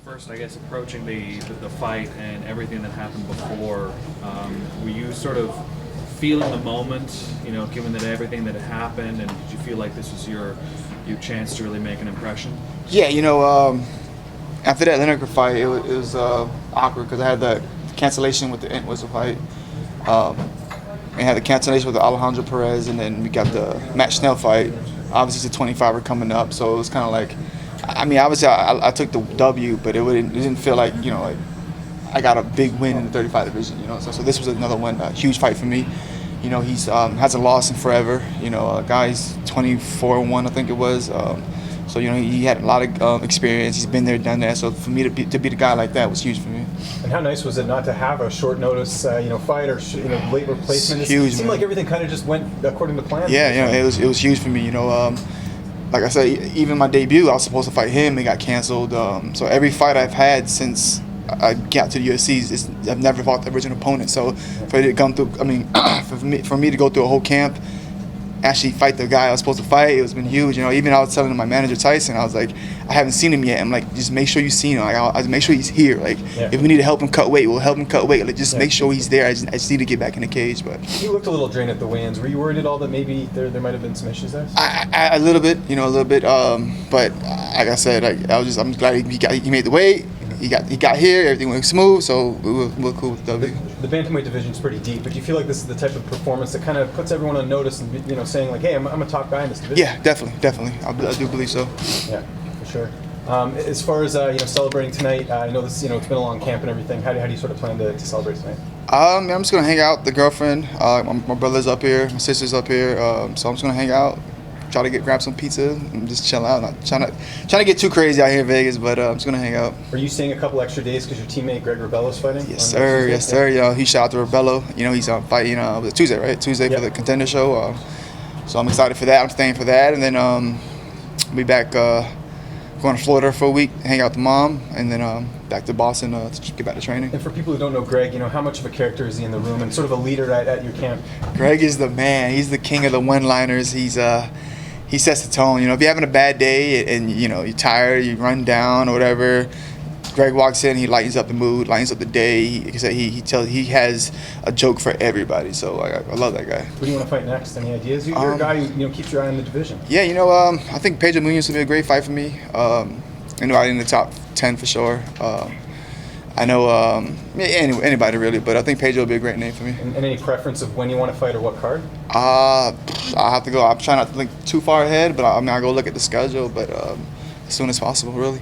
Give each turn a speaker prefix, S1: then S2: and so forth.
S1: First, I guess, approaching the fight and everything that happened before, were you sort of feeling the moment, given that everything that had happened, and did you feel like this was your chance to really make an impression?
S2: Yeah, after that Lineker fight, it was awkward because I had the cancellation with the Whistle fight. We had the cancellation with the Alejandro Perez, and then we got the Matt Schnell fight. Obviously, it's a 25er coming up, so it was kind of like, obviously I took the W, but it didn't feel like, like I got a big win in the 35 division, So this was another one, a huge fight for me. He's hasn't lost in forever. Guy's 24-1, I think it was. So he had a lot of experience. He's been there, done that. So for me to be the guy like that was huge for me.
S3: And how nice was it not to have a short notice, fight or late replacement?
S2: It's huge.
S3: It seemed like everything kind of just went according to plan.
S2: Yeah, it was huge for me. Like I said, even my debut, I was supposed to fight him. It got canceled. So every fight I've had since I got to the UFC, I've never fought the original opponent. So for it to come through, for me to go through a whole camp, actually fight the guy I was supposed to fight, it's been huge. Even I was telling my manager Tyson, I was like, I haven't seen him yet. I'm like, just make sure you see him. I make sure he's here. If we need to help him cut weight, we'll help him cut weight. Just make sure he's there. I just need to get back in the cage. But
S3: he looked a little drained at the weigh-ins. Were you worried at all that maybe there might have been some issues there?
S2: A little bit, a little bit. But like I said, I'm glad he made the weight. He got here, everything went smooth, so we're cool with W.
S3: The bantamweight division is pretty deep, but do you feel like this is the type of performance that kind of puts everyone on notice and saying like, hey, I'm a top guy in this division?
S2: Yeah, definitely. I do believe so.
S3: Yeah, for sure. As far as celebrating tonight, I know this it's been a long camp and everything. How do you sort of plan to celebrate tonight?
S2: I'm just gonna hang out with the girlfriend. My brother's up here, my sister's up here, so I'm just gonna hang out. Try to grab some pizza and just chill out. Not trying to get too crazy out here in Vegas, but I'm just gonna hang out.
S3: Are you staying a couple extra days because your teammate Greg Rebello's fighting?
S2: Yes, sir. Yes, sir. He shot out to Rebello. He's fighting Tuesday, right? Tuesday for the contender show. So I'm excited for that. I'm staying for that, and then I'll be back going to Florida for a week, hang out with the mom, and then back to Boston to get back to training.
S3: And for people who don't know Greg, how much of a character is he in the room and sort of a leader at your camp?
S2: Greg is the man. He's the king of the one-liners. He sets the tone. If you're having a bad day and you're tired, you run down or whatever, Greg walks in, he lightens up the mood, lightens up the day. He has a joke for everybody. So I love that guy.
S3: Who do you want to fight next? Any ideas? You're a guy who keeps your eye on the division.
S2: Yeah, I think Pedro Munoz will be a great fight for me. I in the top 10 for sure. I know anybody really, but I think Pedro will be a great name for me.
S3: And any preference of when you want to fight or what card?
S2: I have to go. I'm trying not to think too far ahead, but I'll go look at the schedule, but as soon as possible, really.